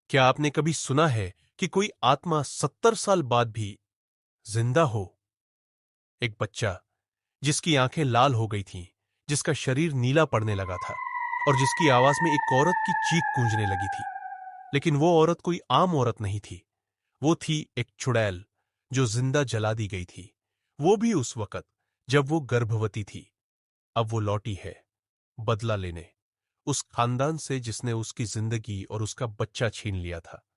क्या आपने कभी सुना है कि कोई आत्मा 70 साल बाद भी जिंदा हो? एक बच्चा जिसकी आंखें लाल हो गई थीं, जिसका शरीर नीला पड़ने लगा था और जिसकी आवाज में एक औरत की चीख गूंजने लगी थी। लेकिन वो औरत कोई आम औरत नहीं थी। वो थी एक चुड़ैल जो जिंदा जला दी गई थी। वो भी उस वक्त जब वो गर्भवती थी। अब वो लौटी है बदला लेने उस खानदान से जिसने उसकी जिंदगी और उसका बच्चा छीन लिया था।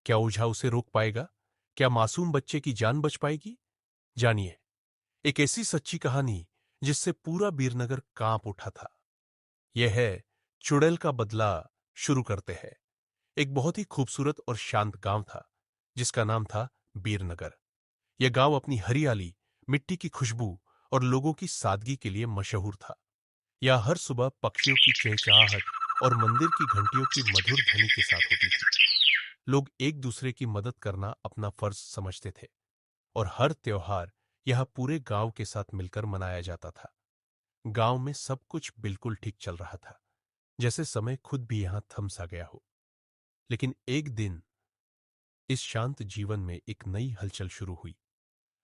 क्या ओझा उसे रोक पाएगा? क्या मासूम बच्चे की जान बच पाएगी? जानिए, एक ऐसी सच्ची कहानी जिससे पूरा बीरनगर कांप उठा था। यह है चुड़ैल का बदला। शुरू करते हैं। एक बहुत ही खूबसूरत और शांत गांव था जिसका नाम था बीरनगर। यह गांव अपनी हरियाली, मिट्टी की खुशबू और लोगों की सादगी के लिए मशहूर था। यह हर सुबह पक्षियों की चहचहाहट और मंदिर की घंटियों की मधुर ध्वनि के साथ होती थी। लोग एक दूसरे की मदद करना अपना फर्ज समझते थे और हर त्योहार यह पूरे गांव के साथ मिलकर मनाया जाता था। गांव में सब कुछ बिल्कुल ठीक चल रहा था, जैसे समय खुद भी यहां थम सा गया हो। लेकिन एक दिन इस शांत जीवन में एक नई हलचल शुरू हुई।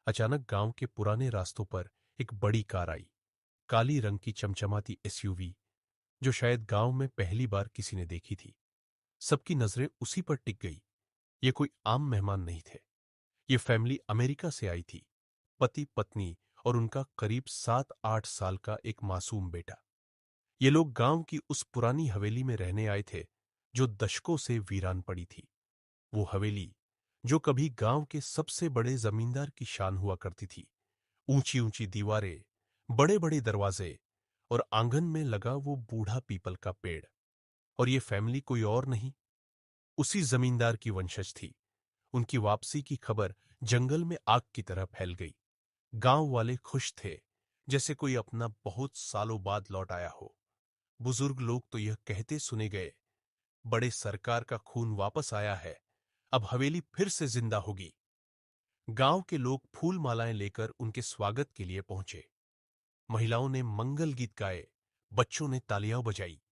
अचानक गांव के पुराने रास्तों पर एक बड़ी कार आई। काली रंग की चमचमाती एसयूवी, जो शायद गांव में पहली बार किसी ने देखी थी। सबकी नजरें उसी पर टिक गई। ये कोई आम मेहमान नहीं थे। ये फैमिली अमेरिका से आई थी। पति पत्नी और उनका करीब 7-8 साल का एक मासूम बेटा। ये लोग गांव की उस पुरानी हवेली में रहने आए थे जो दशकों से वीरान पड़ी थी। वो हवेली जो कभी गांव के सबसे बड़े जमींदार की शान हुआ करती थी। ऊंची ऊंची दीवारें, बड़े बड़े दरवाजे और आंगन में लगा वो बूढ़ा पीपल का पेड़। और ये फैमिली कोई और नहीं, उसी जमींदार की वंशज थी। उनकी वापसी की खबर जंगल में आग की तरह फैल गई। गांव वाले खुश थे, जैसे कोई अपना बहुत सालों बाद लौट आया हो। बुजुर्ग लोग तो यह कहते सुने गए, बड़े सरकार का खून वापस आया है, अब हवेली फिर से जिंदा होगी। गांव के लोग फूल मालाएं लेकर उनके स्वागत के लिए पहुंचे। महिलाओं ने मंगल गीत गाए, बच्चों ने तालियां बजाई,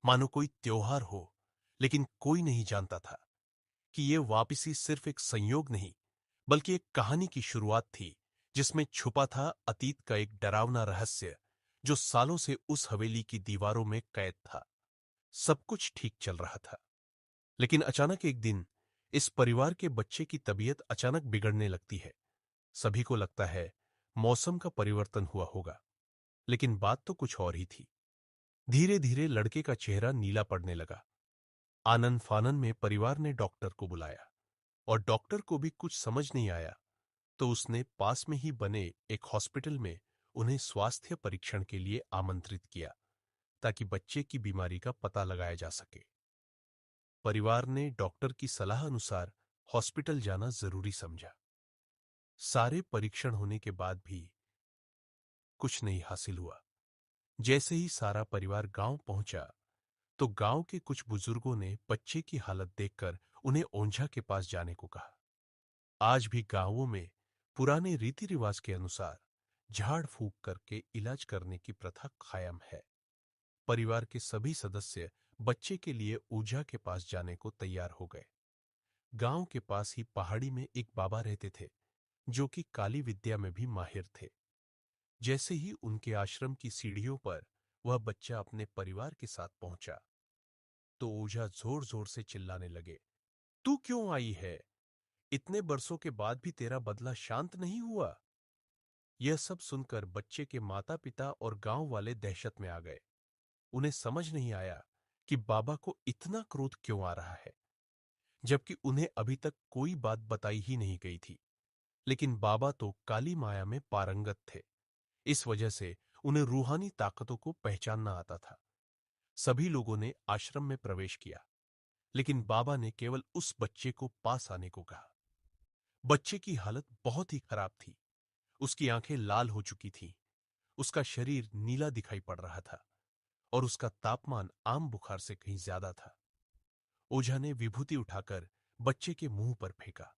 मानो कोई त्योहार हो। लेकिन कोई नहीं जानता था कि ये वापसी सिर्फ एक संयोग नहीं, बल्कि एक कहानी की शुरुआत थी जिसमें छुपा था अतीत का एक डरावना रहस्य जो सालों से उस हवेली की दीवारों में कैद था। सब कुछ ठीक चल रहा था, लेकिन अचानक एक दिन इस परिवार के बच्चे की तबीयत अचानक बिगड़ने लगती है। सभी को लगता है मौसम का परिवर्तन हुआ होगा, लेकिन बात तो कुछ और ही थी। धीरे धीरे लड़के का चेहरा नीला पड़ने लगा। आनन फानन में परिवार ने डॉक्टर को बुलाया और डॉक्टर को भी कुछ समझ नहीं आया, तो उसने पास में ही बने एक हॉस्पिटल में उन्हें स्वास्थ्य परीक्षण के लिए आमंत्रित किया ताकि बच्चे की बीमारी का पता लगाया जा सके। परिवार ने डॉक्टर की सलाह अनुसार हॉस्पिटल जाना जरूरी समझा। सारे परीक्षण होने के बाद भी कुछ नहीं हासिल हुआ। जैसे ही सारा परिवार गांव पहुंचा, तो गांव के कुछ बुजुर्गों ने बच्चे की हालत देखकर उन्हें ओंझा के पास जाने को कहा। आज भी गांवों में पुराने रीति रिवाज के अनुसार झाड़ फूंक करके इलाज करने की प्रथा कायम है। परिवार के सभी सदस्य बच्चे के लिए ओझा के पास जाने को तैयार हो गए। गांव के पास ही पहाड़ी में एक बाबा रहते थे जो कि काली विद्या में भी माहिर थे। जैसे ही उनके आश्रम की सीढ़ियों पर वह बच्चा अपने परिवार के साथ पहुंचा, तो ओझा जोर जोर से चिल्लाने लगे, तू क्यों आई है? इतने बरसों के बाद भी तेरा बदला शांत नहीं हुआ। यह सब सुनकर बच्चे के माता पिता और गांव वाले दहशत में आ गए। उन्हें समझ नहीं आया कि बाबा को इतना क्रोध क्यों आ रहा है, जबकि उन्हें अभी तक कोई बात बताई ही नहीं गई थी। लेकिन बाबा तो काली माया में पारंगत थे। इस वजह से उन्हें रूहानी ताकतों को पहचानना आता था। सभी लोगों ने आश्रम में प्रवेश किया, लेकिन बाबा ने केवल उस बच्चे को पास आने को कहा। बच्चे की हालत बहुत ही खराब थी। उसकी आंखें लाल हो चुकी थीं, उसका शरीर नीला दिखाई पड़ रहा था और उसका तापमान आम बुखार से कहीं ज्यादा था। ओझा ने विभूति उठाकर बच्चे के मुंह पर फेंका।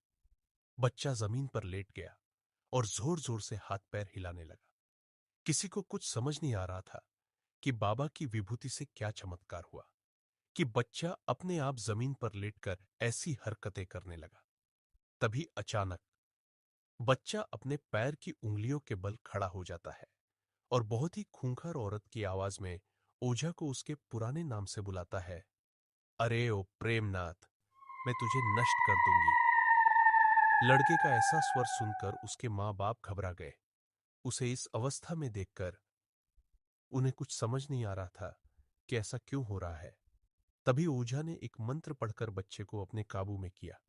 बच्चा जमीन पर लेट गया और जोर जोर से हाथ पैर हिलाने लगा। किसी को कुछ समझ नहीं आ रहा था कि बाबा की विभूति से क्या चमत्कार हुआ। कि बच्चा अपने आप जमीन पर लेटकर ऐसी हरकतें करने लगा। तभी अचानक बच्चा अपने पैर की उंगलियों के बल खड़ा हो जाता है और बहुत ही खूंखार औरत की आवाज में ओझा को उसके पुराने नाम से बुलाता है। अरे ओ प्रेमनाथ, मैं तुझे नष्ट कर दूंगी। लड़के का ऐसा स्वर सुनकर उसके मां बाप घबरा गए। उसे इस अवस्था में देखकर उन्हें कुछ समझ नहीं आ रहा था कि ऐसा क्यों हो रहा है। तभी ओझा ने एक मंत्र पढ़कर बच्चे को अपने काबू में किया।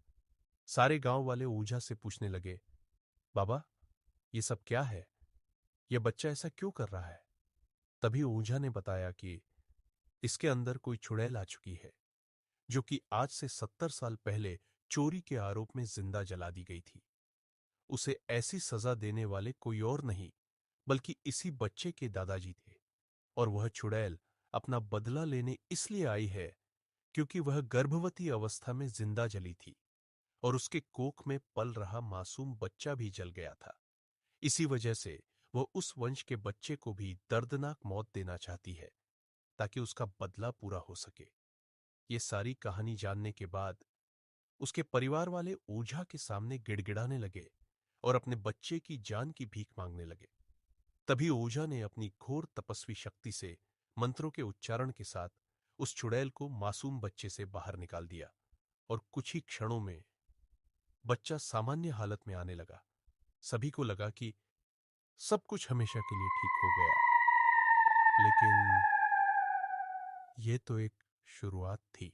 सारे गांव वाले ओझा से पूछने लगे, बाबा, ये सब क्या है? यह बच्चा ऐसा क्यों कर रहा है? तभी ओझा ने बताया कि इसके अंदर कोई चुड़ैल आ चुकी है, जो कि आज से 70 साल पहले चोरी के आरोप में जिंदा जला दी गई थी। उसे ऐसी सजा देने वाले कोई और नहीं बल्कि इसी बच्चे के दादाजी थे, और वह चुड़ैल अपना बदला लेने इसलिए आई है क्योंकि वह गर्भवती अवस्था में जिंदा जली थी और उसके कोख में पल रहा मासूम बच्चा भी जल गया था। इसी वजह से वह उस वंश के बच्चे को भी दर्दनाक मौत देना चाहती है ताकि उसका बदला पूरा हो सके। ये सारी कहानी जानने के बाद उसके परिवार वाले ओझा के सामने गिड़गिड़ाने लगे और अपने बच्चे की जान की भीख मांगने लगे। तभी ओझा ने अपनी घोर तपस्वी शक्ति से मंत्रों के उच्चारण के साथ उस चुड़ैल को मासूम बच्चे से बाहर निकाल दिया और कुछ ही क्षणों में बच्चा सामान्य हालत में आने लगा। सभी को लगा कि सब कुछ हमेशा के लिए ठीक हो गया, लेकिन ये तो एक शुरुआत थी।